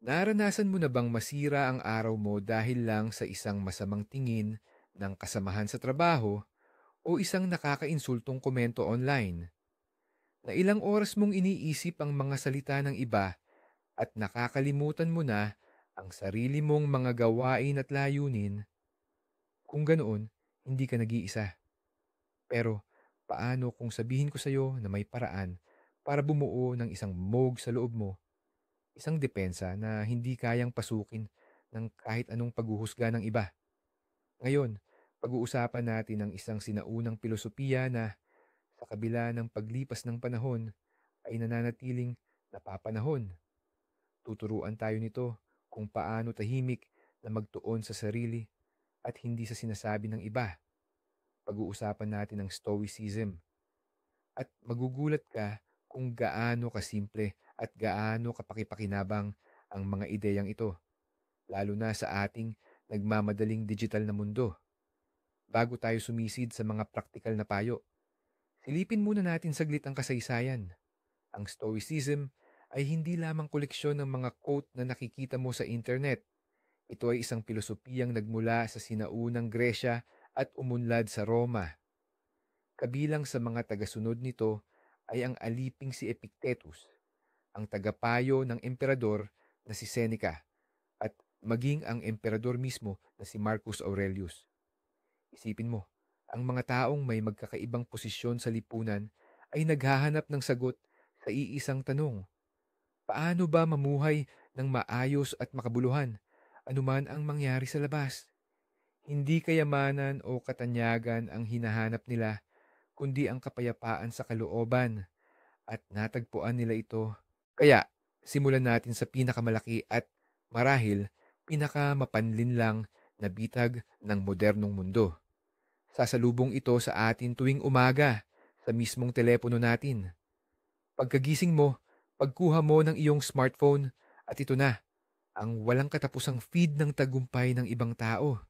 Naranasan mo na bang masira ang araw mo dahil lang sa isang masamang tingin ng kasamahan sa trabaho o isang nakakainsultong komento online? Na ilang oras mong iniisip ang mga salita ng iba at nakakalimutan mo na ang sarili mong mga gawain at layunin? Kung ganoon, hindi ka nag-iisa. Pero paano kung sabihin ko sa iyo na may paraan para bumuo ng isang mog sa loob mo, isang depensa na hindi kayang pasukin ng kahit anong paghuhusga ng iba? Ngayon, pag-uusapan natin ang isang sinaunang pilosopiya na sa kabila ng paglipas ng panahon ay nananatiling napapanahon. Tuturuan tayo nito kung paano tahimik na magtuon sa sarili at hindi sa sinasabi ng iba. Pag-uusapan natin ang Stoicism at magugulat ka kung gaano kasimple at gaano kapakipakinabang ang mga ideyang ito, lalo na sa ating nagmamadaling digital na mundo. Bago tayo sumisid sa mga praktikal na payo, silipin muna natin saglit ang kasaysayan. Ang Stoicism ay hindi lamang koleksyon ng mga quote na nakikita mo sa internet. Ito ay isang pilosopiyang nagmula sa sinaunang Gresya at umunlad sa Roma. Kabilang sa mga tagasunod nito ay ang aliping si Epictetus, ang tagapayo ng emperador na si Seneca, at maging ang emperador mismo na si Marcus Aurelius. Isipin mo, ang mga taong may magkakaibang posisyon sa lipunan ay naghahanap ng sagot sa iisang tanong: paano ba mamuhay ng maayos at makabuluhan, anuman ang mangyari sa labas? Hindi kayamanan o katanyagan ang hinahanap nila, kundi ang kapayapaan sa kalooban, at natagpuan nila ito. Kaya, simulan natin sa pinakamalaki at marahil pinakamapanlin lang na bitag ng modernong mundo. Sasalubong ito sa atin tuwing umaga sa mismong telepono natin. Pagkagising mo, pagkuha mo ng iyong smartphone at ito na, ang walang katapusang feed ng tagumpay ng ibang tao.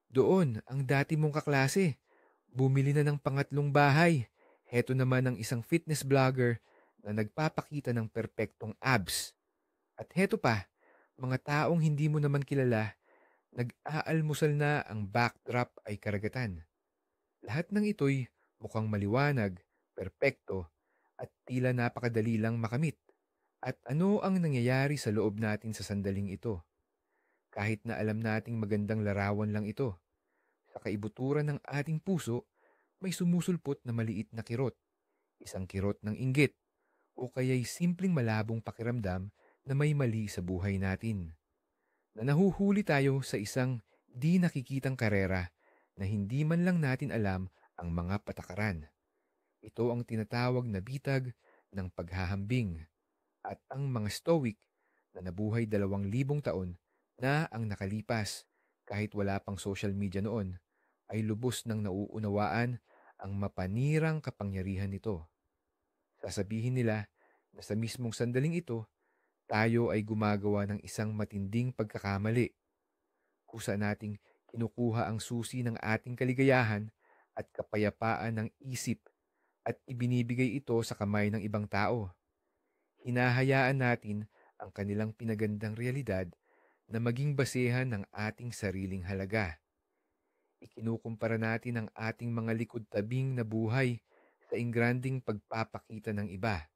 Doon, ang dati mong kaklase, bumili na ng pangatlong bahay. Heto naman ang isang fitness vlogger na nagpapakita ng perpektong abs. At heto pa, mga taong hindi mo naman kilala, nag-aalmusal na ang backdrop ay karagatan. Lahat ng ito'y mukhang maliwanag, perpekto, at tila napakadali lang makamit. At ano ang nangyayari sa loob natin sa sandaling ito? Kahit na alam nating magandang larawan lang ito, sa kaibuturan ng ating puso, may sumusulpot na maliit na kirot, isang kirot ng inggit, o kaya'y simpleng malabong pakiramdam na may mali sa buhay natin. Na nahuhuli tayo sa isang di nakikitang karera na hindi man lang natin alam ang mga patakaran. Ito ang tinatawag na bitag ng paghahambing, at ang mga Stoic na nabuhay 2,000 taon na ang nakalipas kahit wala pang social media noon ay lubos ng nauunawaan ang mapanirang kapangyarihan nito. Sasabihin nila na sa mismong sandaling ito, tayo ay gumagawa ng isang matinding pagkakamali, kusa nating kinukuha ang susi ng ating kaligayahan at kapayapaan ng isip at ibinibigay ito sa kamay ng ibang tao. Hinahayaan natin ang kanilang pinagandang realidad na maging basehan ng ating sariling halaga. Ikinukumpara natin ang ating mga likod-tabing na buhay sa ingranding pagpapakita ng iba.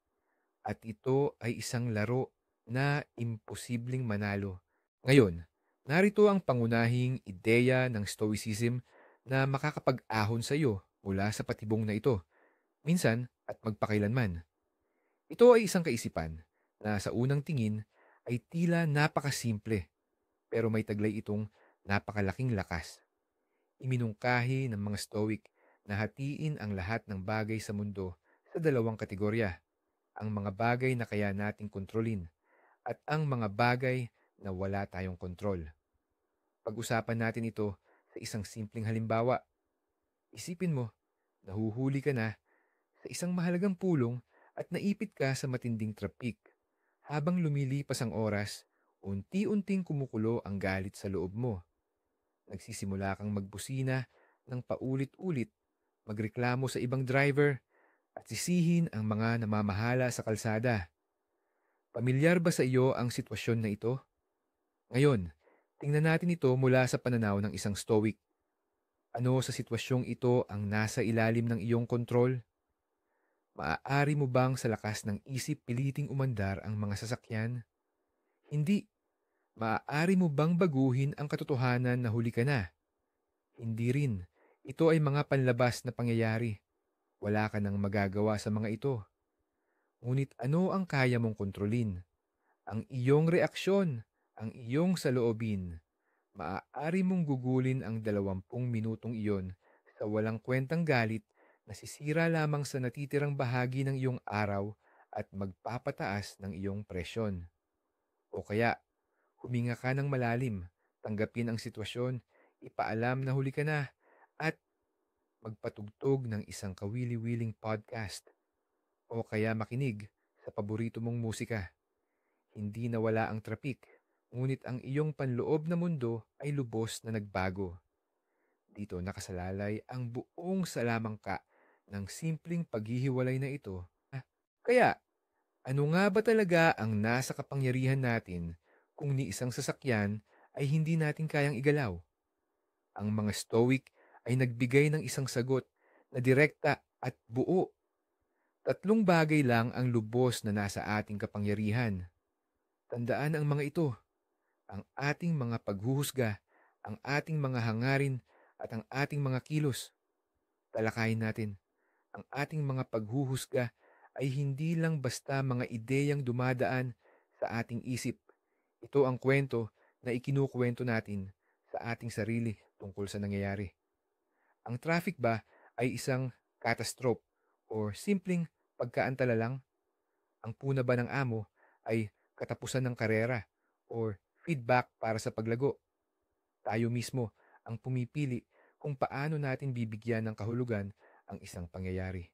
At ito ay isang laro na imposibleng manalo. Ngayon, narito ang pangunahing ideya ng Stoicism na makakapag-ahon sa iyo mula sa patibong na ito, minsan at magpakailanman. Ito ay isang kaisipan na sa unang tingin ay tila napakasimple, pero may taglay itong napakalaking lakas. Iminungkahi ng mga Stoic na hatiin ang lahat ng bagay sa mundo sa dalawang kategorya: ang mga bagay na kaya nating kontrolin at ang mga bagay na wala tayong kontrol. Pag-usapan natin ito sa isang simpleng halimbawa. Isipin mo, nahuhuli ka na sa isang mahalagang pulong at naipit ka sa matinding trapik. Habang lumilipas ang oras, unti-unting kumukulo ang galit sa loob mo. Nagsisimula kang magbusina ng paulit-ulit, magreklamo sa ibang driver, at sisihin ang mga namamahala sa kalsada. Pamilyar ba sa iyo ang sitwasyon na ito? Ngayon, tingnan natin ito mula sa pananaw ng isang stoic. Ano sa sitwasyong ito ang nasa ilalim ng iyong kontrol? Maaari mo bang sa lakas ng isip piliting umandar ang mga sasakyan? Hindi. Maaari mo bang baguhin ang katotohanan na huli ka na? Hindi rin. Ito ay mga panlabas na pangyayari. Wala ka nang magagawa sa mga ito. Ngunit ano ang kaya mong kontrolin? Ang iyong reaksyon, ang iyong saloobin. Maaari mong gugulin ang 20 minutong iyon sa walang kwentang galit na sisira lamang sa natitirang bahagi ng iyong araw at magpapataas ng iyong presyon. O kaya, huminga ka ng malalim, tanggapin ang sitwasyon, ipaalam na huli ka na, at magpatugtog ng isang kawili-wiling podcast o kaya makinig sa paborito mong musika. Hindi nawala ang trapik, ngunit ang iyong panloob na mundo ay lubos na nagbago. Dito nakasalalay ang buong salamangka ng simpleng paghihiwalay na ito. Kaya, ano nga ba talaga ang nasa kapangyarihan natin kung ni isang sasakyan ay hindi natin kayang igalaw? Ang mga stoic ay nagbigay ng isang sagot na direkta at buo. Tatlong bagay lang ang lubos na nasa ating kapangyarihan. Tandaan ang mga ito: ang ating mga paghuhusga, ang ating mga hangarin, at ang ating mga kilos. Talakayin natin, ang ating mga paghuhusga ay hindi lang basta mga ideyang dumadaan sa ating isip. Ito ang kwento na ikinukwento natin sa ating sarili tungkol sa nangyayari. Ang traffic ba ay isang catastrophe o simpleng pagkaantala lang? Ang puna ba ng amo ay katapusan ng karera or feedback para sa paglago? Tayo mismo ang pumipili kung paano natin bibigyan ng kahulugan ang isang pangyayari.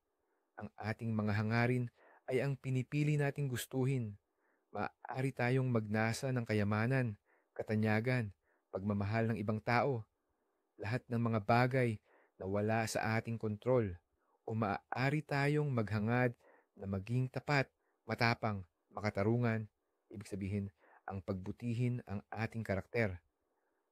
Ang ating mga hangarin ay ang pinipili nating gustuhin. Maaari tayong magnasa ng kayamanan, katanyagan, pagmamahal ng ibang tao, lahat ng mga bagay na wala sa ating kontrol, o maaari tayong maghangad na maging tapat, matapang, makatarungan, ibig sabihin, ang pagbutihin ang ating karakter.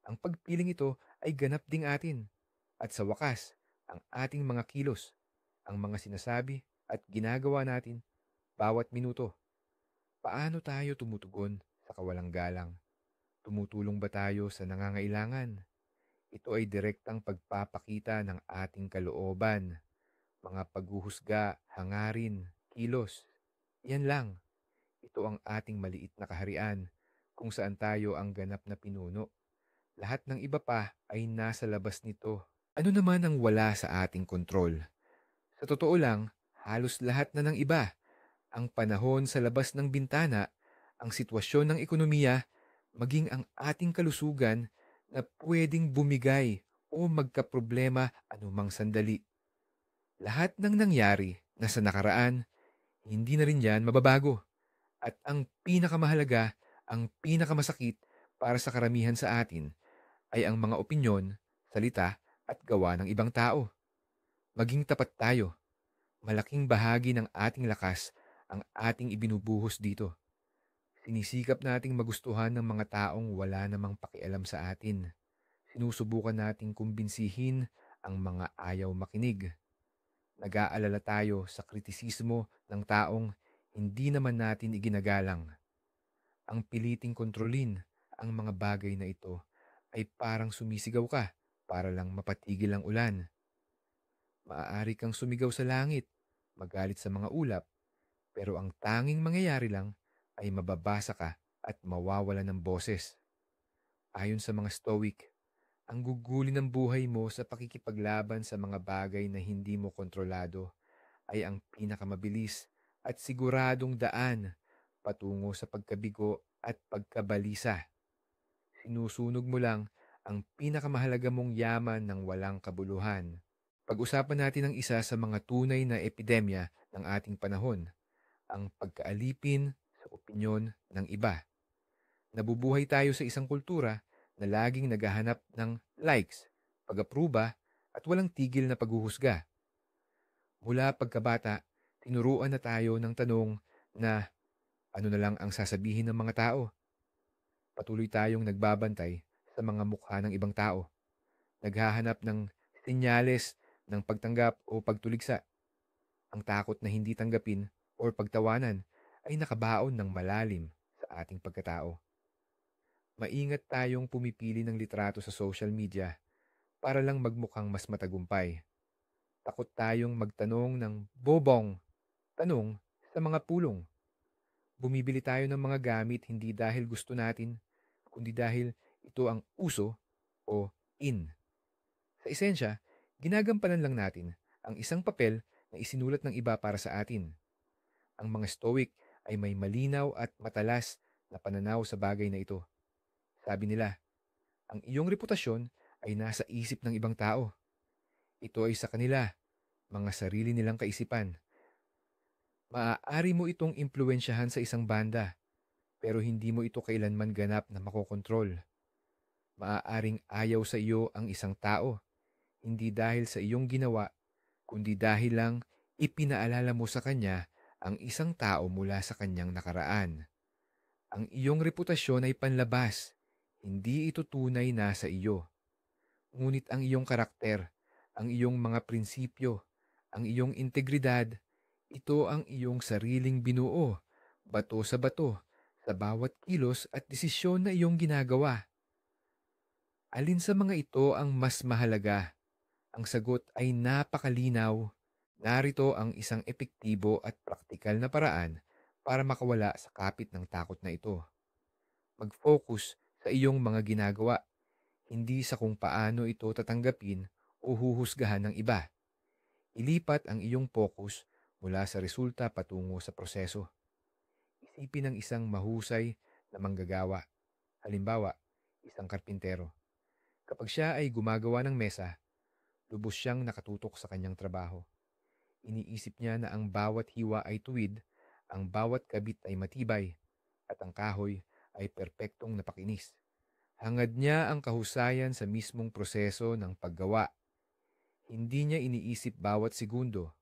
Ang pagpiling ito ay ganap ding atin. At sa wakas, ang ating mga kilos, ang mga sinasabi at ginagawa natin bawat minuto. Paano tayo tumutugon sa kawalang galang? Tumutulong ba tayo sa nangangailangan? Ito ay direktang pagpapakita ng ating kalooban, mga paghuhusga, hangarin, kilos. Yan lang. Ito ang ating maliit na kaharian kung saan tayo ang ganap na pinuno. Lahat ng iba pa ay nasa labas nito. Ano naman ang wala sa ating kontrol? Sa totoo lang, halos lahat na ng iba. Ang panahon sa labas ng bintana, ang sitwasyon ng ekonomiya, maging ang ating kalusugan na pwedeng bumigay o magkaproblema anumang sandali. Lahat ng nangyari na sa nakaraan, hindi na rin yan mababago. At ang pinakamahalaga, ang pinakamasakit para sa karamihan sa atin ay ang mga opinyon, salita at gawa ng ibang tao. Maging tapat tayo. Malaking bahagi ng ating lakas ang ating ibinubuhos dito. Sinisikap nating magustuhan ng mga taong wala namang pakialam sa atin. Sinusubukan nating kumbinsihin ang mga ayaw makinig. Nag-aalala tayo sa kritisismo ng taong hindi naman natin iginagalang. Ang piliting kontrolin ang mga bagay na ito ay parang sumisigaw ka para lang mapatigil ang ulan. Maaari kang sumigaw sa langit, magalit sa mga ulap, pero ang tanging mangyayari lang ay mababasa ka at mawawala ng boses. Ayon sa mga stoic, ang gugulin ng buhay mo sa pakikipaglaban sa mga bagay na hindi mo kontrolado ay ang pinakamabilis at siguradong daan patungo sa pagkabigo at pagkabalisa. Sinusunog mo lang ang pinakamahalaga mong yaman ng walang kabuluhan. Pag-usapan natin ang isa sa mga tunay na epidemya ng ating panahon, ang pagkaalipin sa opinyon ng iba. Nabubuhay tayo sa isang kultura na laging naghahanap ng likes, pag-apruba, at walang tigil na paghuhusga. Mula pagkabata, tinuruan na tayo ng tanong na, Ano na lang ang sasabihin ng mga tao? Patuloy tayong nagbabantay sa mga mukha ng ibang tao, naghahanap ng senyales ng pagtanggap o pagtuligsa. Ang takot na hindi tanggapin o pagtawanan ay nakabaon ng malalim sa ating pagkatao. Maingat tayong pumipili ng litrato sa social media para lang magmukhang mas matagumpay. Takot tayong magtanong ng bobong tanong sa mga pulong. Bumibili tayo ng mga gamit hindi dahil gusto natin, kundi dahil ito ang uso o in. Sa esensya, ginagampanan lang natin ang isang papel na isinulat ng iba para sa atin. Ang mga Stoic ay may malinaw at matalas na pananaw sa bagay na ito. Sabi nila, ang iyong reputasyon ay nasa isip ng ibang tao. Ito ay sa kanila, mga sarili nilang kaisipan. Maaari mo itong impluensyahan sa isang banda, pero hindi mo ito kailanman ganap na makokontrol. Maaaring ayaw sa iyo ang isang tao, hindi dahil sa iyong ginawa, kundi dahil lang ipinaalala mo sa kanya ang isang tao mula sa kanyang nakaraan. Ang iyong reputasyon ay panlabas, hindi ito tunay na sa iyo. Ngunit ang iyong karakter, ang iyong mga prinsipyo, ang iyong integridad, ito ang iyong sariling binuo, bato sa bawat kilos at desisyon na iyong ginagawa. Alin sa mga ito ang mas mahalaga? Ang sagot ay napakalinaw. Narito ang isang epektibo at praktikal na paraan para makawala sa kapit ng takot na ito. Mag-focus sa iyong mga ginagawa, hindi sa kung paano ito tatanggapin o huhusgahan ng iba. Ilipat ang iyong focus mula sa resulta patungo sa proseso. Isipin ng isang mahusay na manggagawa. Halimbawa, isang karpintero. Kapag siya ay gumagawa ng mesa, lubos siyang nakatutok sa kanyang trabaho. Iniisip niya na ang bawat hiwa ay tuwid, ang bawat kabit ay matibay, at ang kahoy ay perpektong napakinis. Hangad niya ang kahusayan sa mismong proseso ng paggawa. Hindi niya iniisip bawat segundo.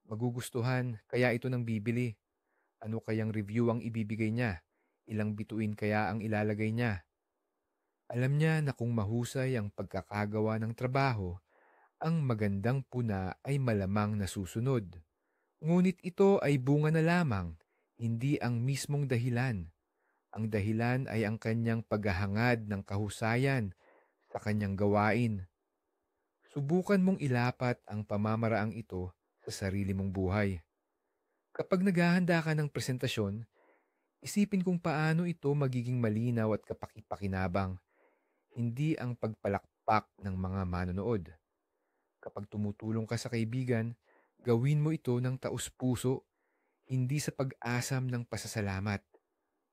Magugustuhan kaya ito ng bibili. Ano kayang review ang ibibigay niya? Ilang bituin kaya ang ilalagay niya? Alam niya na kung mahusay ang pagkakagawa ng trabaho, ang magandang puna ay malamang nasusunod. Ngunit ito ay bunga na lamang, hindi ang mismong dahilan. Ang dahilan ay ang kanyang paghahangad ng kahusayan sa kanyang gawain. Subukan mong ilapat ang pamamaraang ito sa sarili mong buhay. Kapag naghahanda ka ng presentasyon, isipin kung paano ito magiging malinaw at kapakipakinabang, hindi ang pagpalakpak ng mga manonood. Kapag tumutulong ka sa kaibigan, gawin mo ito ng taus-puso, hindi sa pag-asam ng pasasalamat.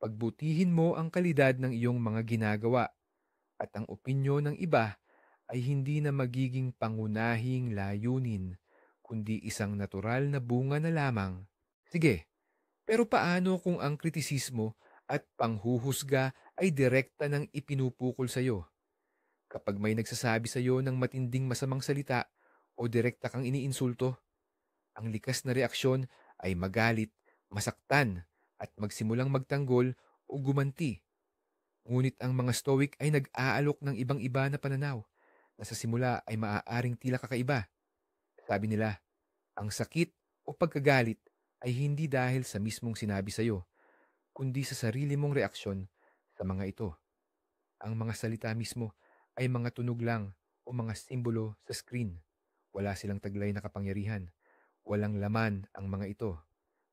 Pagbutihin mo ang kalidad ng iyong mga ginagawa at ang opinyon ng iba ay hindi na magiging pangunahing layunin, kundi isang natural na bunga na lamang. Sige, pero paano kung ang kritisismo at panghuhusga ay direkta ng ipinupukol sa iyo? Kapag may nagsasabi sa iyo ng matinding masamang salita o direkta kang iniinsulto, ang likas na reaksyon ay magalit, masaktan, at magsimulang magtanggol o gumanti. Ngunit ang mga Stoic ay nag-aalok ng ibang-iba na pananaw na sa simula ay maaaring tila kakaiba. Sabi nila, ang sakit o pagkagalit ay hindi dahil sa mismong sinabi sa iyo, kundi sa sarili mong reaksyon sa mga ito. Ang mga salita mismo ay mga tunog lang o mga simbolo sa screen. Wala silang taglay na kapangyarihan. Walang laman ang mga ito.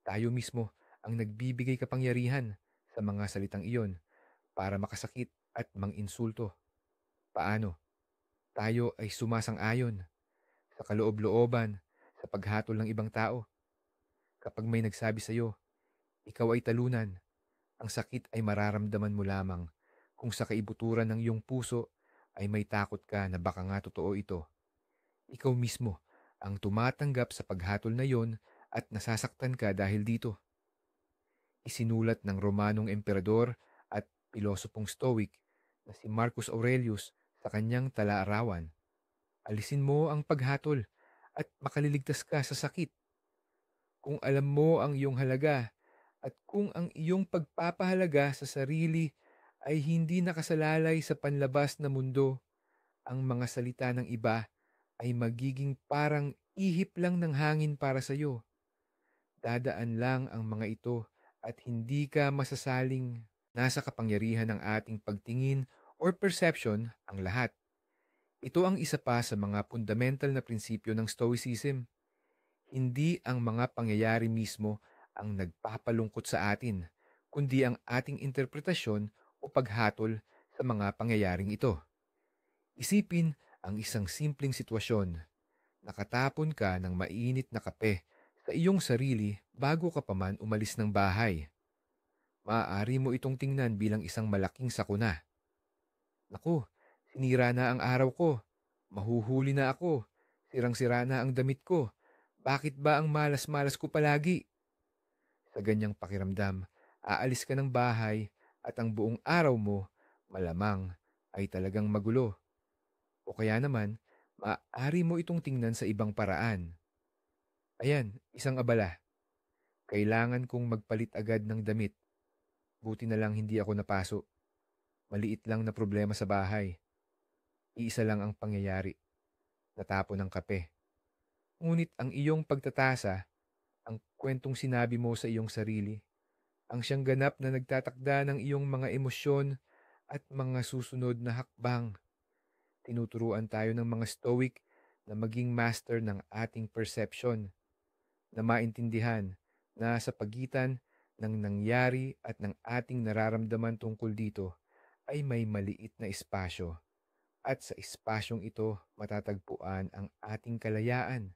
Tayo mismo ang nagbibigay kapangyarihan sa mga salitang iyon para makasakit at manginsulto. Paano? Tayo ay sumasang-ayon sa kaloob-looban, sa paghatol ng ibang tao. Kapag may nagsabi sa iyo, ikaw ay talunan, ang sakit ay mararamdaman mo lamang kung sa kaibuturan ng iyong puso ay may takot ka na baka nga totoo ito. Ikaw mismo ang tumatanggap sa paghatol na yon at nasasaktan ka dahil dito. Isinulat ng Romanong emperador at pilosopong Stoic na si Marcus Aurelius sa kanyang Tala-arawan. Alisin mo ang paghatol at makaliligtas ka sa sakit. Kung alam mo ang iyong halaga, At kung ang iyong pagpapahalaga sa sarili ay hindi nakasalalay sa panlabas na mundo, ang mga salita ng iba ay magiging parang ihip lang ng hangin para sa iyo. Dadaan lang ang mga ito at hindi ka masasaling nasa kapangyarihan ng ating pagtingin or perception ang lahat. Ito ang isa pa sa mga fundamental na prinsipyo ng Stoicism. Hindi ang mga pangyayari mismo ang nagpapalungkot sa atin, kundi ang ating interpretasyon o paghatol sa mga pangyayaring ito. Isipin ang isang simpleng sitwasyon. Nakatapon ka ng mainit na kape sa iyong sarili bago ka pa man umalis ng bahay. Maaari mo itong tingnan bilang isang malaking sakuna. Naku, sinira na ang araw ko. Mahuhuli na ako. Sirang-sira na ang damit ko. Bakit ba ang malas-malas ko palagi? Sa ganyang pakiramdam, aalis ka ng bahay at ang buong araw mo, malamang, ay talagang magulo. O kaya naman, maaari mo itong tingnan sa ibang paraan. Ayan, isang abala. Kailangan kong magpalit agad ng damit. Buti na lang hindi ako napaso. Maliit lang na problema sa bahay. Iisa lang ang pangyayari. Natapon ng kape. Ngunit ang iyong pagtatasa, ang kwentong sinabi mo sa iyong sarili, ang siyang ganap na nagtatakda ng iyong mga emosyon at mga susunod na hakbang. Tinuturuan tayo ng mga stoic na maging master ng ating perception, na maintindihan na sa pagitan ng nangyari at ng ating nararamdaman tungkol dito ay may maliit na espasyo. At sa espasyong ito matatagpuan ang ating kalayaan.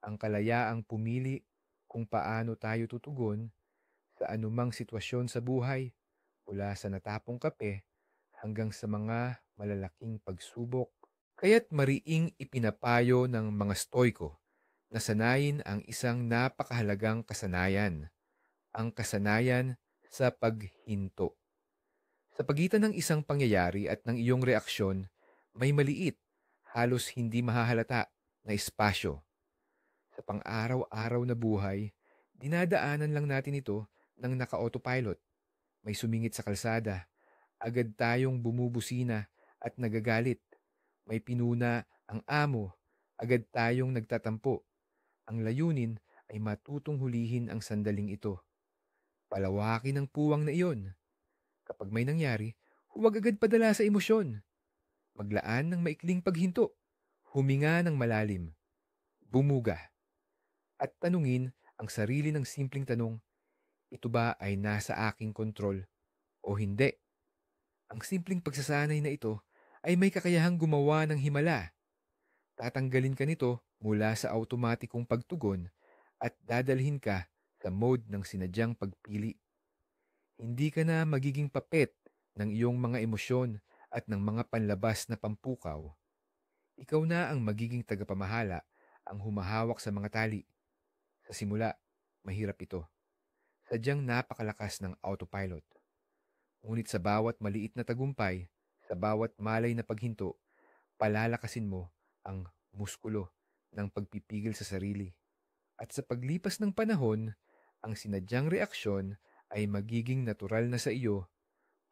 Ang kalayaang pumili kung paano tayo tutugon sa anumang sitwasyon sa buhay, mula sa natapong kape hanggang sa mga malalaking pagsubok. Kaya't mariing ipinapayo ng mga Stoiko na sanayin ang isang napakahalagang kasanayan, ang kasanayan sa paghinto. Sa pagitan ng isang pangyayari at ng iyong reaksyon, may maliit, halos hindi mahahalata na espasyo. Sa pang-araw-araw na buhay, dinadaanan lang natin ito ng naka-autopilot. May sumingit sa kalsada, agad tayong bumubusina at nagagalit. May pinuna ang amo, agad tayong nagtatampo. Ang layunin ay matutong hulihin ang sandaling ito. Palawakin ang puwang na iyon. Kapag may nangyari, huwag agad padala sa emosyon. Maglaan ng maikling paghinto. Huminga ng malalim. Bumuga. At tanungin ang sarili ng simpleng tanong, ito ba ay nasa aking kontrol o hindi? Ang simpleng pagsasanay na ito ay may kakayahang gumawa ng himala. Tatanggalin ka nito mula sa automatikong pagtugon at dadalhin ka sa mode ng sinadyang pagpili. Hindi ka na magiging papet ng iyong mga emosyon at ng mga panlabas na pampukaw. Ikaw na ang magiging tagapamahala, ang humahawak sa mga tali. Sa simula, mahirap ito. Sadyang napakalakas ng autopilot. Ngunit sa bawat maliit na tagumpay, sa bawat malay na paghinto, palalakasin mo ang muskulo ng pagpipigil sa sarili. At sa paglipas ng panahon, ang sinadyang reaksyon ay magiging natural na sa iyo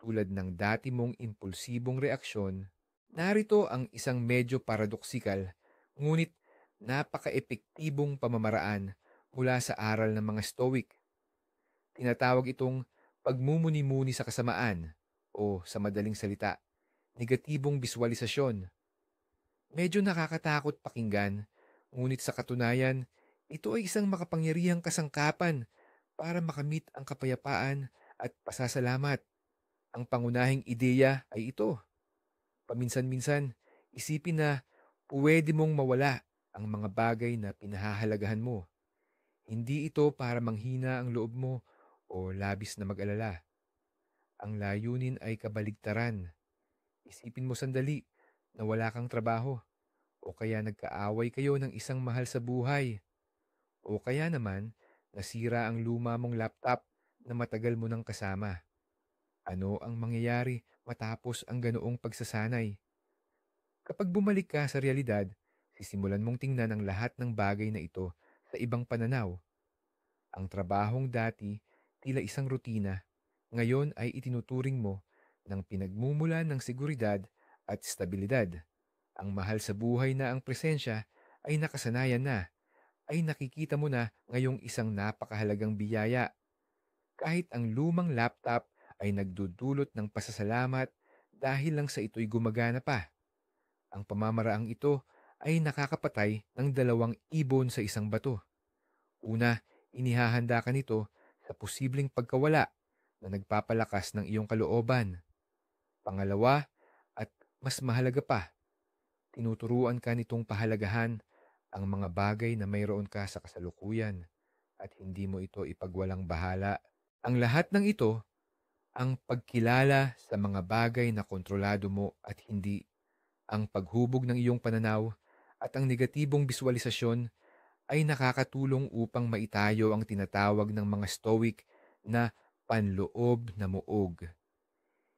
tulad ng dati mong impulsibong reaksyon. Narito ang isang medyo paradoksikal, ngunit napaka-epektibong pamamaraan mula sa aral ng mga Stoic. Tinatawag itong pagmumuni-muni sa kasamaan o sa madaling salita, negatibong biswalisasyon. Medyo nakakatakot pakinggan, ngunit sa katunayan, ito ay isang makapangyarihang kasangkapan para makamit ang kapayapaan at pasasalamat. Ang pangunahing ideya ay ito. Paminsan-minsan, isipin na pwede mong mawala ang mga bagay na pinahahalagahan mo. Hindi ito para manghina ang loob mo o labis na mag-alala. Ang layunin ay kabaligtaran. Isipin mo sandali na wala kang trabaho o kaya nagkaaway kayo ng isang mahal sa buhay o kaya naman nasira ang luma mong laptop na matagal mo nang kasama. Ano ang mangyayari matapos ang ganoong pagsasanay? Kapag bumalik ka sa realidad, sisimulan mong tingnan ang lahat ng bagay na ito sa ibang pananaw. Ang trabahong dati, tila isang rutina, ngayon ay itinuturing mo ng pinagmumulan ng seguridad at stabilidad. Ang mahal sa buhay na ang presensya ay nakasanayan na, ay nakikita mo na ngayong isang napakahalagang biyaya. Kahit ang lumang laptop ay nagdudulot ng pasasalamat dahil lang sa ito'y gumagana pa. Ang pamamaraang ito ay nakakapatay ng dalawang ibon sa isang bato. Una, inihahanda ka nito sa posibleng pagkawala na nagpapalakas ng iyong kalooban. Pangalawa, at mas mahalaga pa, tinuturuan ka nitong pahalagahan ang mga bagay na mayroon ka sa kasalukuyan at hindi mo ito ipagwalang bahala. Ang lahat ng ito, ang pagkilala sa mga bagay na kontrolado mo at hindi, ang paghubog ng iyong pananaw at ang negatibong biswalisasyon ay nakakatulong upang maitayo ang tinatawag ng mga Stoic na panloob na muog.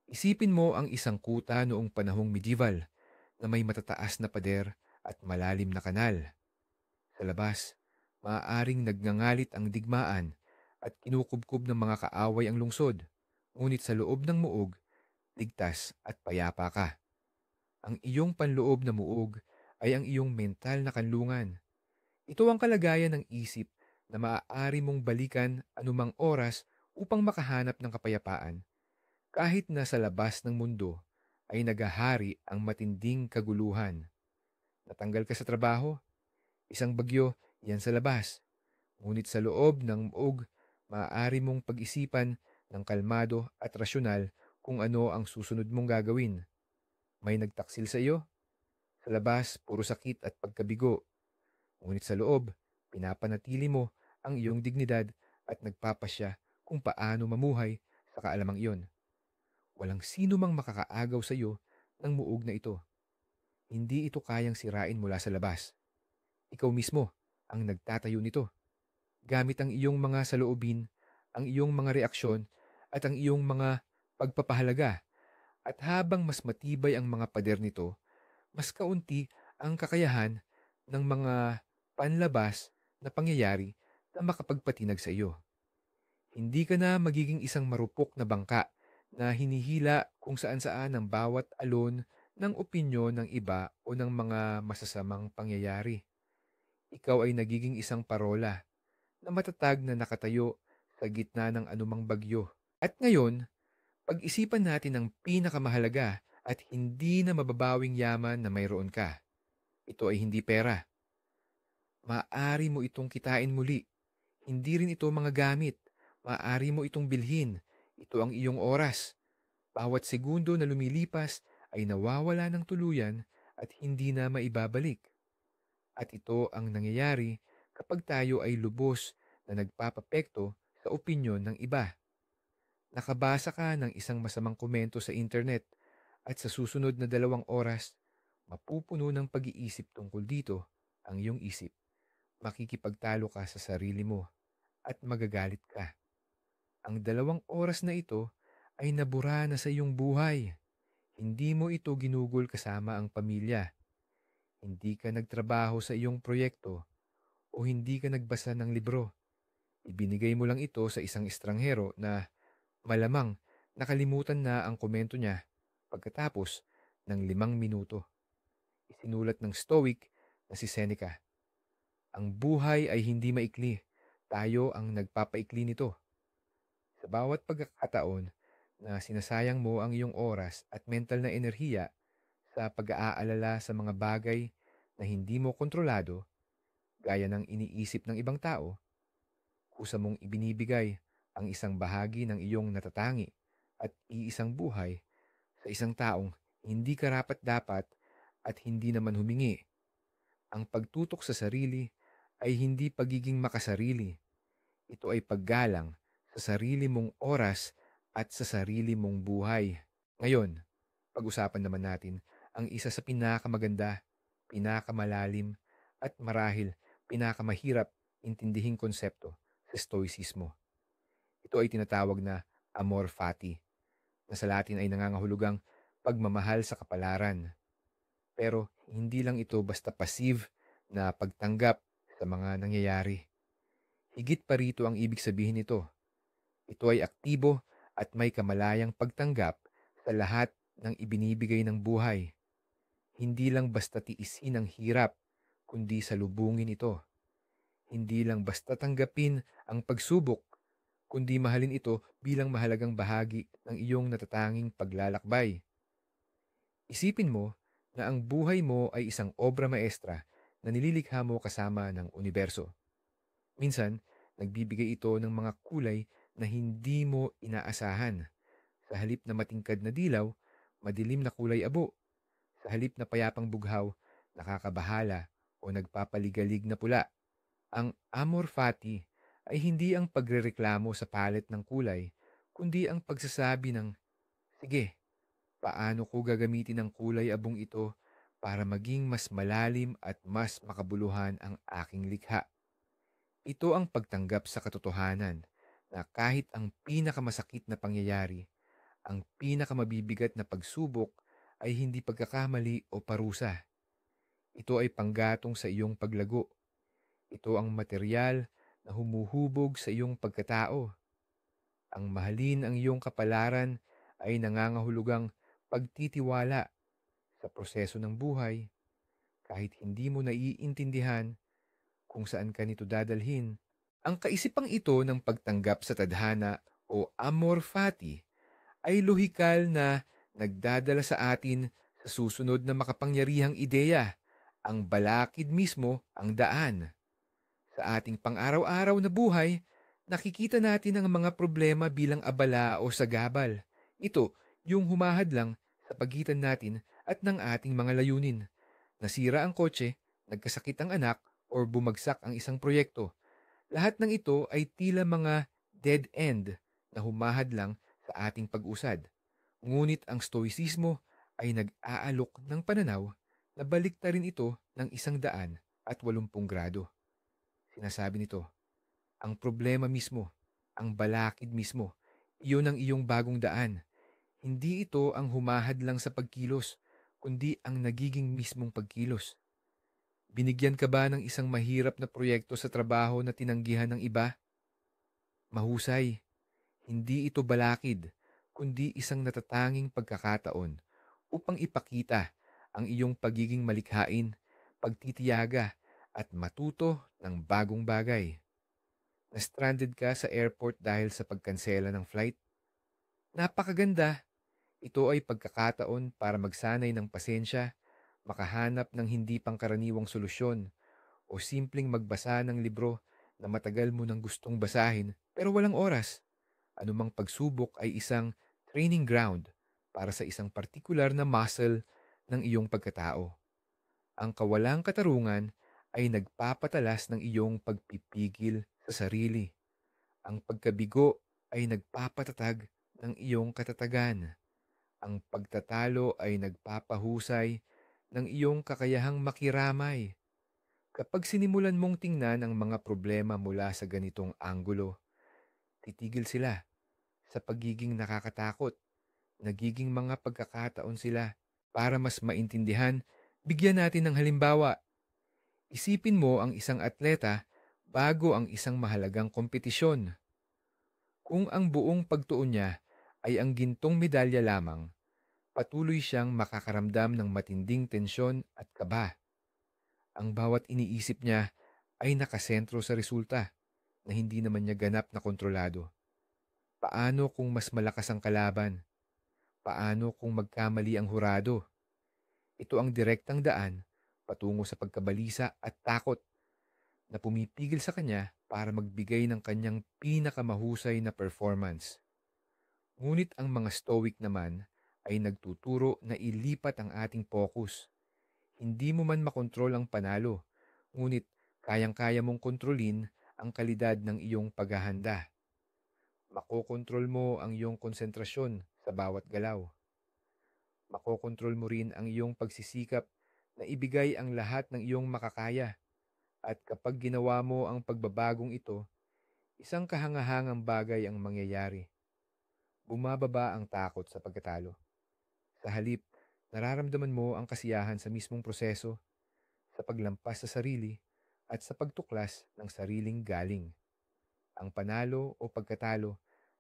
Isipin mo ang isang kuta noong panahong medieval na may matataas na pader at malalim na kanal. Sa labas, maaaring nagngangalit ang digmaan at kinukubkob ng mga kaaway ang lungsod. Ngunit sa loob ng muog, ligtas at payapa ka. Ang iyong panloob na muog ay ang iyong mental na kanlungan. Ito ang kalagayan ng isip na maaari mong balikan anumang oras upang makahanap ng kapayapaan. Kahit na sa labas ng mundo ay nagahari ang matinding kaguluhan. Natanggal ka sa trabaho, isang bagyo, yan sa labas. Ngunit sa loob ng muog, maaari mong pag-isipan ng kalmado at rasyonal kung ano ang susunod mong gagawin. May nagtaksil sa iyo? Sa labas, puro sakit at pagkabigo. Ngunit sa loob, pinapanatili mo ang iyong dignidad at nagpapasya kung paano mamuhay sa kaalamang iyon. Walang sino mang makakaagaw sa iyo ng muog na ito. Hindi ito kayang sirain mula sa labas. Ikaw mismo ang nagtatayo nito. Gamit ang iyong mga saloobin, ang iyong mga reaksyon, at ang iyong mga pagpapahalaga. At habang mas matibay ang mga pader nito, mas kaunti ang kakayahan ng mga panlabas na pangyayari na makapagpatinag sa iyo. Hindi ka na magiging isang marupok na bangka na hinihila kung saan-saan ang bawat alon ng opinyon ng iba o ng mga masasamang pangyayari. Ikaw ay nagiging isang parola na matatag na nakatayo sa gitna ng anumang bagyo. At ngayon, pag-isipan natin ang pinakamahalaga at hindi na mababawing yaman na mayroon ka. Ito ay hindi pera. Maaari mo itong kitain muli. Hindi rin ito mga gamit. Maaari mo itong bilhin. Ito ang iyong oras. Bawat segundo na lumilipas ay nawawala ng tuluyan at hindi na maibabalik. At ito ang nangyayari kapag tayo ay lubos na nagpapapekto sa opinyon ng iba. Nakabasa ka ng isang masamang komento sa internet at sa susunod na 2 oras, mapupuno ng pag-iisip tungkol dito ang iyong isip. Makikipagtalo ka sa sarili mo at magagalit ka. Ang 2 oras na ito ay nabura na sa iyong buhay. Hindi mo ito ginugol kasama ang pamilya. Hindi ka nagtrabaho sa iyong proyekto o hindi ka nagbasa ng libro. Ibinigay mo lang ito sa isang estranghero na malamang nakalimutan na ang komento niya pagkatapos ng 5 minuto. Isinulat ng Stoic na si Seneca. Ang buhay ay hindi maikli. Tayo ang nagpapaikli nito. Sa bawat pagkakataon na sinasayang mo ang iyong oras at mental na enerhiya sa pag-aalala sa mga bagay na hindi mo kontrolado, gaya ng iniisip ng ibang tao, kusa mong ibinibigay ang isang bahagi ng iyong natatangi at iisang buhay sa isang taong hindi karapat-dapat at hindi naman humingi. Ang pagtutok sa sarili ay hindi pagiging makasarili. Ito ay paggalang sa sarili mong oras at sa sarili mong buhay. Ngayon, pag-usapan naman natin ang isa sa pinakamaganda, pinakamalalim, at marahil pinakamahirap intindihing konsepto sa Stoicismo. Ito ay tinatawag na amor fati, na sa Latin ay nangangahulugang pagmamahal sa kapalaran. Pero hindi lang ito basta passive na pagtanggap sa mga nangyayari. Higit pa rito ang ibig sabihin nito. Ito ay aktibo at may kamalayang pagtanggap sa lahat ng ibinibigay ng buhay. Hindi lang basta tiisin ang hirap, kundi salubungin ito. Hindi lang basta tanggapin ang pagsubok, kundi mahalin ito bilang mahalagang bahagi ng iyong natatanging paglalakbay. Isipin mo na ang buhay mo ay isang obra maestra na nililikha mo kasama ng universo. Minsan, nagbibigay ito ng mga kulay na hindi mo inaasahan. Sa halip na matingkad na dilaw, madilim na kulay abo. Sa halip na payapang bughaw, nakakabahala o nagpapaligalig na pula. Ang amor fati ay hindi ang pagrereklamo sa palet ng kulay, kundi ang pagsasabi ng, sige, paano ko gagamitin ang kulay abong ito para maging mas malalim at mas makabuluhan ang aking likha. Ito ang pagtanggap sa katotohanan na kahit ang pinakamasakit na pangyayari, ang pinakamabibigat na pagsubok ay hindi pagkakamali o parusa. Ito ay panggatong sa iyong paglago. Ito ang material na humuhubog sa iyong pagkatao. Ang mahalin ang iyong kapalaran ay nangangahulugang pagtitiwala sa proseso ng buhay kahit hindi mo naiintindihan kung saan ka nito dadalhin. Ang kaisipang ito ng pagtanggap sa tadhana o amor fati ay lohikal na nagdadala sa atin sa susunod na makapangyarihang ideya. Ang balakid mismo ang daan. Sa ating pang-araw-araw na buhay, nakikita natin ang mga problema bilang abala o sagabal. Ito, yung humahadlang sa pagitan natin at ng ating mga layunin. Nasira ang kotse, nagkasakit ang anak, or bumagsak ang isang proyekto. Lahat ng ito ay tila mga dead end na humahadlang sa ating pag-usad. Ngunit ang stoicismo ay nag-aalok ng pananaw na baliktarin ito ng 180 grado. Sinasabi nito, ang problema mismo, ang balakid mismo, iyon ang iyong bagong daan. Hindi ito ang humahadlang sa pagkilos, kundi ang nagiging mismong pagkilos. Binigyan ka ba ng isang mahirap na proyekto sa trabaho na tinanggihan ng iba? Mahusay. Hindi ito balakid, kundi isang natatanging pagkakataon upang ipakita ang iyong pagiging malikhain, pagtitiyaga, at matuto ng bagong bagay. Na-stranded ka sa airport dahil sa pagkansela ng flight? Napakaganda. Ito ay pagkakataon para magsanay ng pasensya, makahanap ng hindi pangkaraniwang solusyon, o simpleng magbasa ng libro na matagal mo nang gustong basahin pero walang oras. Anumang pagsubok ay isang training ground para sa isang partikular na muscle ng iyong pagkatao. Ang kawalang katarungan ay nagpapatalas ng iyong pagpipigil sa sarili. Ang pagkabigo ay nagpapatatag ng iyong katatagan. Ang pagtatalo ay nagpapahusay ng iyong kakayahang makiramay. Kapag sinimulan mong tingnan ang mga problema mula sa ganitong anggulo, titigil sila sa pagiging nakakatakot. Nagiging mga pagkakataon sila para mas maintindihan. Bigyan natin ng halimbawa. Isipin mo ang isang atleta bago ang isang mahalagang kompetisyon. Kung ang buong pagtuon niya ay ang gintong medalya lamang, patuloy siyang makakaramdam ng matinding tensyon at kaba. Ang bawat iniisip niya ay nakasentro sa resulta na hindi naman niya ganap na kontrolado. Paano kung mas malakas ang kalaban? Paano kung magkamali ang hurado? Ito ang direktang daan patungo sa pagkabalisa at takot na pumipigil sa kanya para magbigay ng kanyang pinakamahusay na performance. Ngunit ang mga stoic naman ay nagtuturo na ilipat ang ating focus. Hindi mo man makontrol ang panalo, ngunit kayang-kaya mong kontrolin ang kalidad ng iyong paghahanda. Makokontrol mo ang iyong konsentrasyon sa bawat galaw. Makokontrol mo rin ang iyong pagsisikap na ibigay ang lahat ng iyong makakaya. At kapag ginawa mo ang pagbabagong ito, isang kahangahangang bagay ang mangyayari. Bumababa ang takot sa pagkatalo. Sa halip, nararamdaman mo ang kasiyahan sa mismong proseso, sa paglampas sa sarili, at sa pagtuklas ng sariling galing. Ang panalo o pagkatalo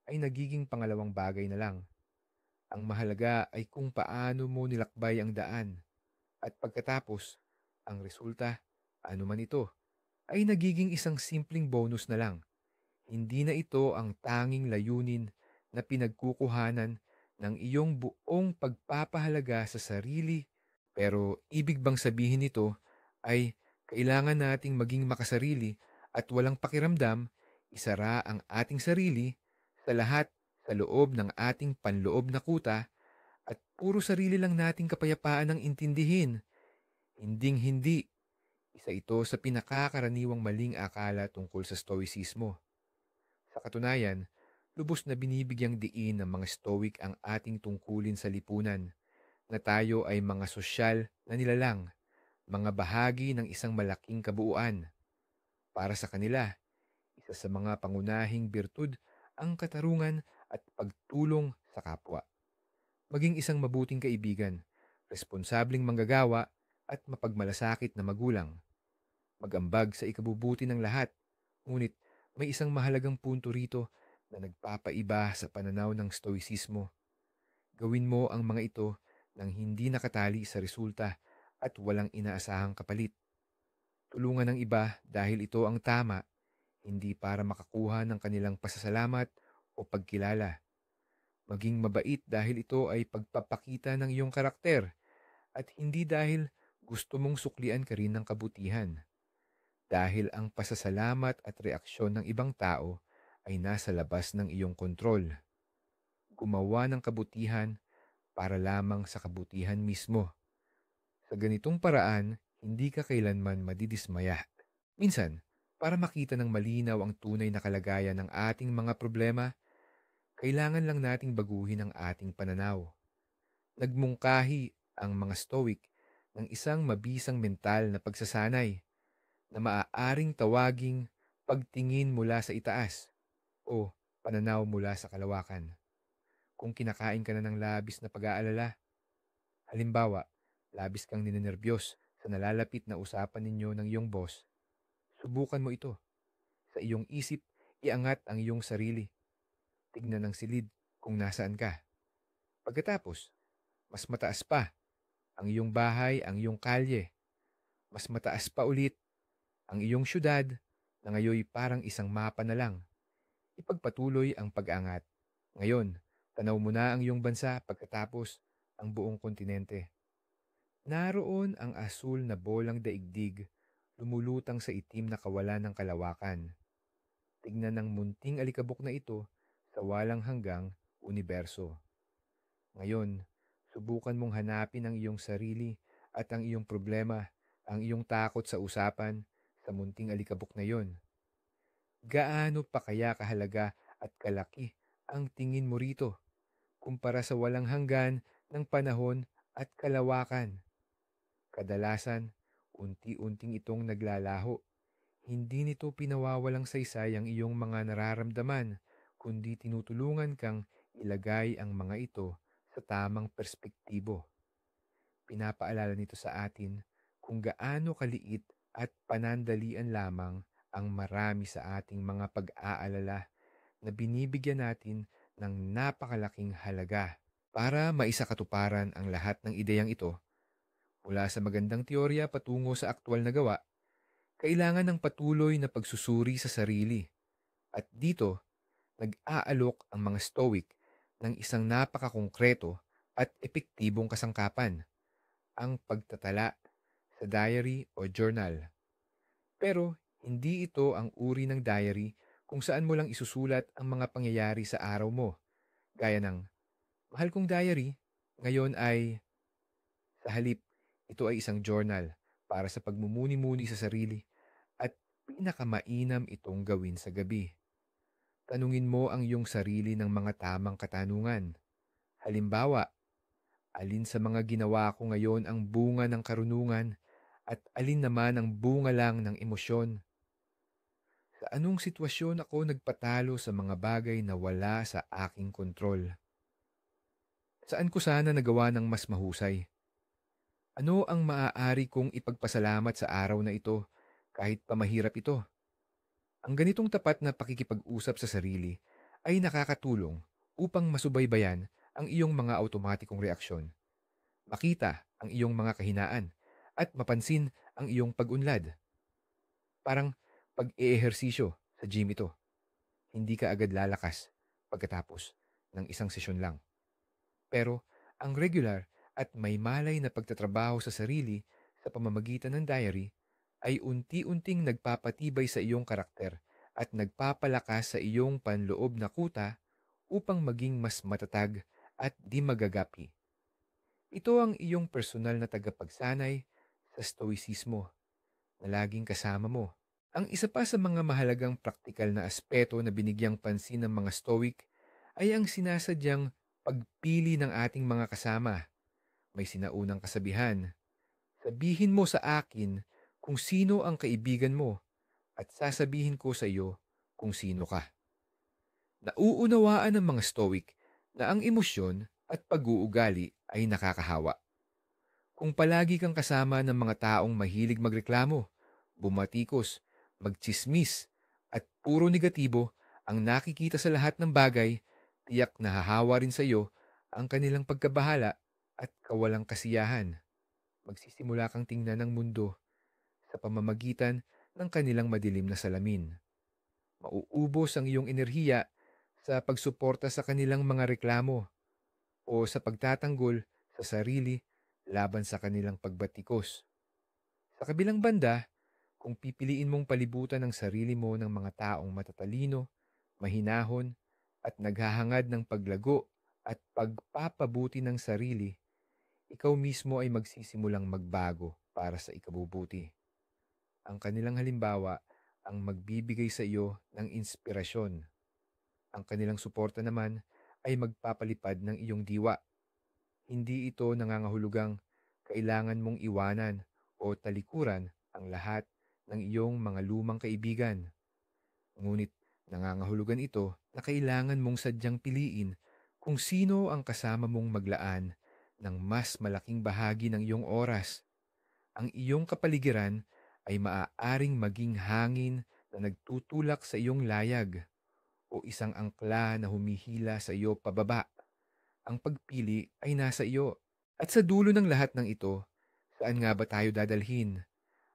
ay nagiging pangalawang bagay na lang. Ang mahalaga ay kung paano mo nilakbay ang daan at pagkatapos, ang resulta, ano man ito, ay nagiging isang simpleng bonus na lang. Hindi na ito ang tanging layunin na pinagkukuhanan ng iyong buong pagpapahalaga sa sarili. Pero ibig bang sabihin nito ay kailangan nating maging makasarili at walang pakiramdam, isara ang ating sarili sa lahat sa loob ng ating panloob na kuta at puro sarili lang nating kapayapaan ang intindihin. Hinding-hindi. Isa ito sa pinakakaraniwang maling akala tungkol sa stoicismo. Sa katunayan, lubos na binibigyang diin ng mga stoic ang ating tungkulin sa lipunan na tayo ay mga sosyal na nilalang, mga bahagi ng isang malaking kabuuan. Para sa kanila, isa sa mga pangunahing birtud ang katarungan at pagtulong sa kapwa. Maging isang mabuting kaibigan, responsableng manggagawa at mapagmalasakit na magulang. Magambag sa ikabubuti ng lahat, ngunit may isang mahalagang punto rito na nagpapaiba sa pananaw ng stoicismo. Gawin mo ang mga ito nang hindi nakatali sa resulta at walang inaasahang kapalit. Tulungan ng iba dahil ito ang tama, hindi para makakuha ng kanilang pasasalamat o pagkilala. Maging mabait dahil ito ay pagpapakita ng iyong karakter at hindi dahil gusto mong suklian ka rin ng kabutihan. Dahil ang pasasalamat at reaksyon ng ibang tao ay nasa labas ng iyong kontrol. Gumawa ng kabutihan para lamang sa kabutihan mismo. Sa ganitong paraan, hindi ka kailanman madidismaya. Minsan, para makita ng malinaw ang tunay na kalagayan ng ating mga problema, kailangan lang nating baguhin ang ating pananaw. Nagmungkahi ang mga Stoic ng isang mabisang mental na pagsasanay na maaaring tawaging pagtingin mula sa itaas o pananaw mula sa kalawakan. Kung kinakain ka na ng labis na pag-aalala, halimbawa, labis kang ninenerbiyos sa nalalapit na usapan ninyo ng iyong boss, subukan mo ito. Sa iyong isip, iangat ang iyong sarili. Tignan ng silid kung nasaan ka. Pagkatapos, mas mataas pa ang iyong bahay, ang iyong kalye. Mas mataas pa ulit ang iyong syudad na ngayoy parang isang mapa na lang. Ipagpatuloy ang pag-angat. Ngayon, tanaw mo na ang iyong bansa pagkatapos ang buong kontinente. Naroon ang asul na bolang daigdig, lumulutang sa itim na kawalan ng kalawakan. Tignan ng munting alikabok na ito sa walang hanggang universo. Ngayon, subukan mong hanapin ang iyong sarili at ang iyong problema, ang iyong takot sa usapan sa munting alikabok na iyon. Gaano pa kaya kahalaga at kalaki ang tingin mo rito kumpara sa walang hanggan ng panahon at kalawakan? Kadalasan, unti-unting itong naglalaho. Hindi nito pinawawalang saysay ang iyong mga nararamdaman, kundi tinutulungan kang ilagay ang mga ito sa tamang perspektibo. Pinapaalala nito sa atin kung gaano kaliit at panandalian lamang ang marami sa ating mga pag-aalala na binibigyan natin ng napakalaking halaga. Para maisakatuparan ang lahat ng ideyang ito, mula sa magandang teorya patungo sa aktwal na gawa, kailangan ng patuloy na pagsusuri sa sarili. At dito, nag-aalok ang mga Stoic ng isang napakakongkreto at epektibong kasangkapan, ang pagtatala sa diary o journal. Pero hindi ito ang uri ng diary kung saan mo lang isusulat ang mga pangyayari sa araw mo. Gaya ng, mahal kong diary, ngayon ay, sa halip, ito ay isang journal para sa pagmumuni-muni sa sarili at pinakamainam itong gawin sa gabi. Tanungin mo ang iyong sarili ng mga tamang katanungan. Halimbawa, alin sa mga ginawa ko ngayon ang bunga ng karunungan at alin naman ang bunga lang ng emosyon? Sa anong sitwasyon ako nagpatalo sa mga bagay na wala sa aking kontrol? Saan ko sana nagawa ng mas mahusay? Ano ang maaari kong ipagpasalamat sa araw na ito kahit pa mahirap ito? Ang ganitong tapat na pakikipag-usap sa sarili ay nakakatulong upang masubaybayan ang iyong mga automatikong reaksyon, makita ang iyong mga kahinaan, at mapansin ang iyong pag-unlad. Parang pag-eehersisyo sa gym ito. Hindi ka agad lalakas pagkatapos ng isang sesyon lang. Pero ang regular at may malay na pagtatrabaho sa sarili sa pamamagitan ng diary ay unti-unting nagpapatibay sa iyong karakter at nagpapalakas sa iyong panloob na kuta upang maging mas matatag at di magagapi. Ito ang iyong personal na tagapagsanay sa stoicismo na laging kasama mo. Ang isa pa sa mga mahalagang praktikal na aspeto na binigyang pansin ng mga Stoic ay ang sinasadyang pagpili ng ating mga kasama. May sinaunang kasabihan, sabihin mo sa akin kung sino ang kaibigan mo at sasabihin ko sa iyo kung sino ka. Nauunawaan ng mga Stoic na ang emosyon at pag-uugali ay nakakahawa. Kung palagi kang kasama ng mga taong mahilig magreklamo, bumatikos, magtsismis, at puro negatibo ang nakikita sa lahat ng bagay, tiyak nahahawa rin sa iyo ang kanilang pagkabahala at kawalang kasiyahan. Magsisimula kang tingnan ng mundo sa pamamagitan ng kanilang madilim na salamin. Mauubos ang iyong enerhiya sa pagsuporta sa kanilang mga reklamo o sa pagtatanggol sa sarili laban sa kanilang pagbatikos. Sa kabilang banda, kung pipiliin mong palibutan ang sarili mo ng mga taong matatalino, mahinahon, at naghahangad ng paglago at pagpapabuti ng sarili, ikaw mismo ay magsisimulang magbago para sa ikabubuti. Ang kanilang halimbawa ang magbibigay sa iyo ng inspirasyon. Ang kanilang suporta naman ay magpapalipad ng iyong diwa. Hindi ito nangangahulugang kailangan mong iwanan o talikuran ang lahat ng iyong mga lumang kaibigan. Ngunit nangangahulugan ito na kailangan mong sadyang piliin kung sino ang kasama mong maglaan ng mas malaking bahagi ng iyong oras. Ang iyong kapaligiran ay maaaring maging hangin na nagtutulak sa iyong layag o isang angkla na humihila sa iyo pababa. Ang pagpili ay nasa iyo. At sa dulo ng lahat ng ito, saan nga ba tayo dadalhin?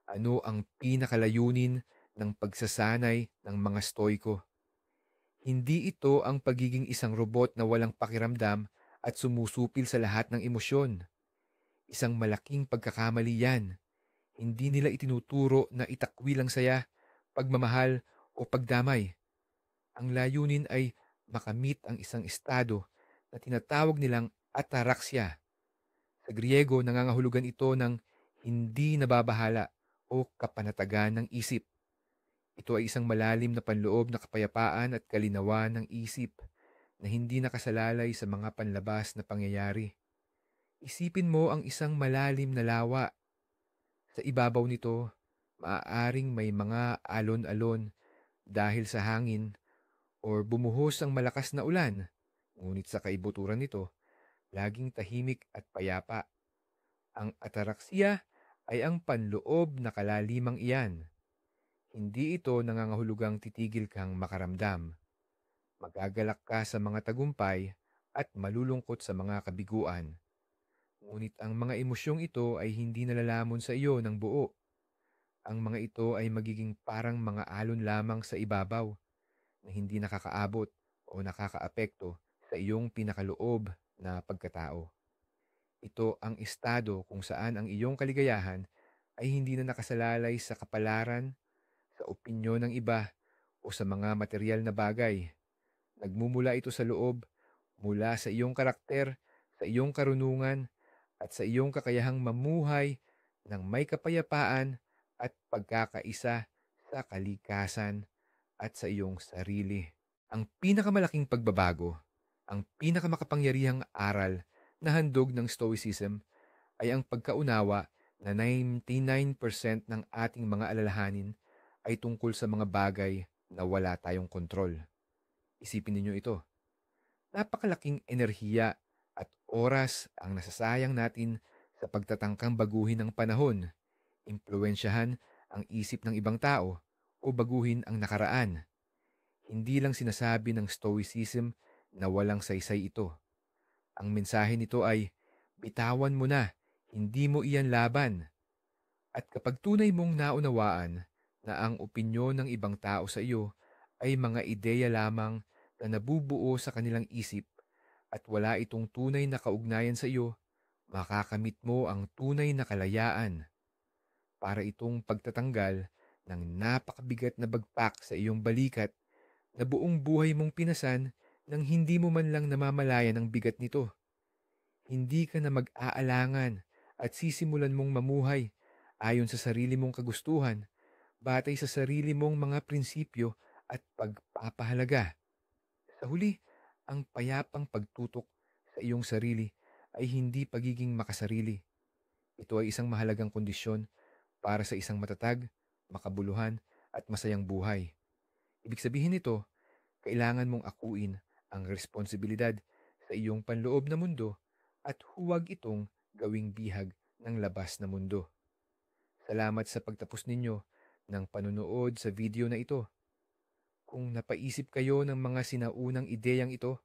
Ano ang pinakalayunin ng pagsasanay ng mga Stoiko? Hindi ito ang pagiging isang robot na walang pakiramdam at sumusupil sa lahat ng emosyon. Isang malaking pagkakamali yan. Hindi nila itinuturo na itakwil ang saya, pagmamahal o pagdamay. Ang layunin ay makamit ang isang estado na tinatawag nilang ataraxia. Sa Griego, nangangahulugan ito ng hindi nababahala o kapanatagan ng isip. Ito ay isang malalim na panloob na kapayapaan at kalinawan ng isip na hindi nakasalalay sa mga panlabas na pangyayari. Isipin mo ang isang malalim na lawa. Sa ibabaw nito, maaaring may mga alon-alon dahil sa hangin or bumuhos ang malakas na ulan. Ngunit sa kaibuturan nito, laging tahimik at payapa. Ang ataraxia ay ang panloob na kalalimang iyan. Hindi ito nangangahulugang titigil kang makaramdam. Magagalak ka sa mga tagumpay at malulungkot sa mga kabiguan. Ngunit ang mga emosyong ito ay hindi nalalamon sa iyo ng buo. Ang mga ito ay magiging parang mga alon lamang sa ibabaw na hindi nakakaabot o nakakaapekto sa iyong pinakaloob na pagkatao. Ito ang estado kung saan ang iyong kaligayahan ay hindi na nakasalalay sa kapalaran, sa opinyon ng iba o sa mga material na bagay. Nagmumula ito sa loob, mula sa iyong karakter, sa iyong karunungan, at sa iyong kakayahang mamuhay ng may kapayapaan at pagkakaisa sa kalikasan at sa iyong sarili. Ang pinakamalaking pagbabago, ang pinakamakapangyarihang aral na handog ng Stoicism ay ang pagkaunawa na 99% ng ating mga alalahanin ay tungkol sa mga bagay na wala tayong kontrol. Isipin ninyo ito. Napakalaking enerhiya at oras ang nasasayang natin sa pagtatangkang baguhin ang panahon, impluwensyahan ang isip ng ibang tao, o baguhin ang nakaraan. Hindi lang sinasabi ng Stoicism na walang saysay ito. Ang mensahe nito ay, bitawan mo na, hindi mo iyan laban. At kapag tunay mong naunawaan na ang opinyon ng ibang tao sa iyo ay mga ideya lamang na nabubuo sa kanilang isip at wala itong tunay na kaugnayan sa iyo, makakamit mo ang tunay na kalayaan. Para itong pagtatanggal ng napakabigat na bagpak sa iyong balikat na buong buhay mong pinasan nang hindi mo man lang namamalayan ang bigat nito. Hindi ka na mag-aalangan at sisimulan mong mamuhay ayon sa sarili mong kagustuhan, batay sa sarili mong mga prinsipyo at pagpapahalaga. Sa huli, ang payapang pagtutok sa iyong sarili ay hindi pagiging makasarili. Ito ay isang mahalagang kondisyon para sa isang matatag, makabuluhan at masayang buhay. Ibig sabihin nito, kailangan mong akuin ang responsibilidad sa iyong panloob na mundo at huwag itong gawing bihag ng labas na mundo. Salamat sa pagtapos ninyo ng panunood sa video na ito. Kung napaisip kayo ng mga sinaunang ideyang ito,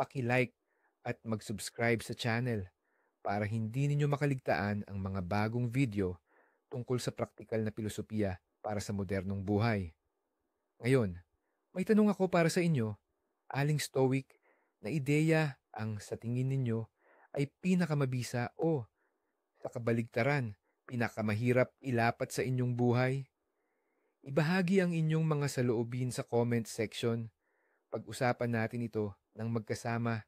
paki-like at mag-subscribe sa channel para hindi ninyo makaligtaan ang mga bagong video tungkol sa praktikal na filosofiya para sa modernong buhay. Ngayon, may tanong ako para sa inyo, aling stoic na ideya ang sa tingin ninyo ay pinakamabisa o sa kabaligtaran, pinakamahirap ilapat sa inyong buhay? Ibahagi ang inyong mga saloobin sa comment section. Pag-usapan natin ito ng magkasama